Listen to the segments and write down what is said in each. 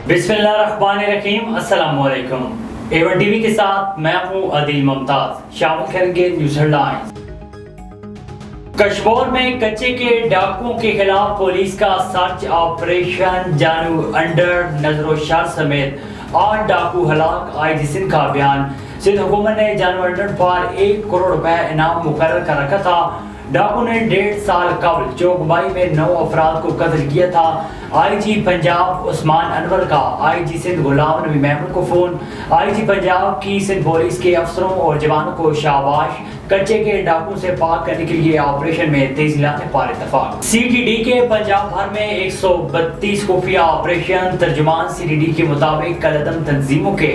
बिस्मिल्लाहिर्रहमानिर्रहीम। अस्सलाम वालेकुम। A1 टीवी के साथ मैं हूं आदिल मुमताज। शामिल करेंगे न्यूज़ हेडलाइंस। कश्मीर में कच्चे के डाकुओं के खिलाफ पुलिस का सर्च ऑपरेशन जानू अंडर नजर शर समेत 8 डाकू हलाक। IG सिंध का बयान। सिंध हुकूमत ने जानू अंडर पर 1 करोड़ रुपए इनाम मुकर्रर कर रखा था। डाकू ने 1.5 साल कबल चौकबाई में 9 अफराद को कत्ल किया था। IG पंजाब उस्मान अनवर का IG सिंध गुलाम नबी महमूद को फोन। IG पंजाब की सिंध पुलिस के अफसरों और जवानों को शाबाश। कच्चे के डाकू से पाक करने के लिए ऑपरेशन में तेजी लाने पर इत्तेफाक। CTD के पंजाब भर में 132 खुफिया ऑपरेशन। तर्जुमान CTD के मुताबिक कलदम तंजीमों के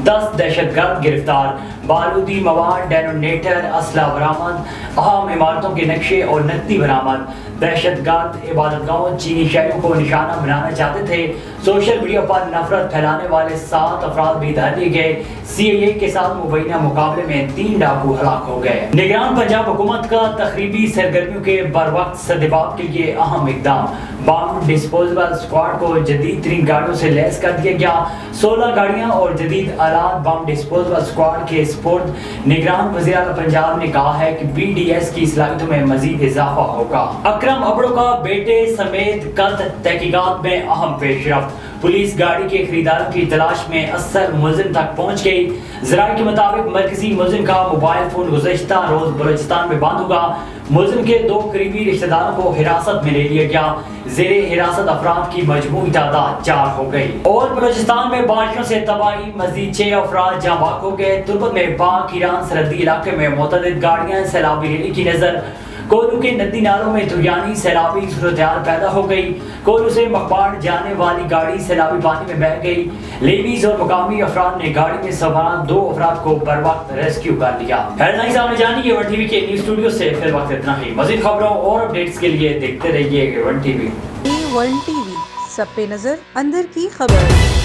10 दहशतगर्द गिरफ्तार। बारूदी मवाद, डेटोनेटर, असला बरामद। अहम इमारतों के नक्शे और नकदी बरामद। दहशतगर्द इबादतगाहों चीनी शहरों को निशाना बनाना चाहते थे। सोशल मीडिया पर नफरत फैलाने वाले 7 अफराद भी धर लिए गए। CIA के साथ मुबैना मुकाबले में 3 डाकू हलाक हो गए। निगरान पंजाब हुकूमत का तखरीबी सरगर्मियों के बरवक्त सद्देबाब के लिए अहम इकदाम। बम डिस्पोजेबल स्क्वाड को जदीद तरीन गाड़ियों से लैस कर दिया गया। 16 गाड़ियां और जदीद आलात बम डिस्पोजेबल स्क्वाड के स्पुर्द। निगरान वज़ीर आला पंजाब ने कहा है कि BDS की सलाहियतों में मजीद इजाफा होगा। अकरम अबड़ो का बेटे समेत कल तहकीकात में अहम पेशरफ्त। पुलिस गाड़ी के खरीदारों की तलाश में असल मुलजिम तक पहुंच गई। ज़राए के मुताबिक मरकजी मुलजिम का मोबाइल फोन गुज़श्ता रोज बलूचिस्तान में बंद होगा। मुलजिम के 2 करीबी रिश्तेदारों को हिरासत में ले लिया गया। ज़ेरे हिरासत अफराद की मजमूई तादाद 4 हो गई। और बलूचिस्तान में बारिशों से तबाही, मजीद 6 अफराद जाँ बाग हो गए। तुर्बत में पाक ईरान सरहदी इलाके में मुतअद्दिद गाड़ियां सैलाबी रैली की नजर। कोलू के नदी नालों में तुरानी सैलाबी सूरत-ए-हाल पैदा हो गई। कोलू से मकबाड़ जाने वाली गाड़ी सैलाबी पानी में बह गई। लेवीज और मकामी अफराद ने गाड़ी में सवार 2 अफराद को बर वक्त रेस्क्यू कर लिया। हेडलाइंस आपने जानी A1 टीवी के न्यूज स्टूडियो से। फिर वक्त इतना ही। मजीद खबरों और अपडेट्स के लिए देखते रहिए A1 टीवी। A1 टीवी, सब पे नजर, अंदर की खबर।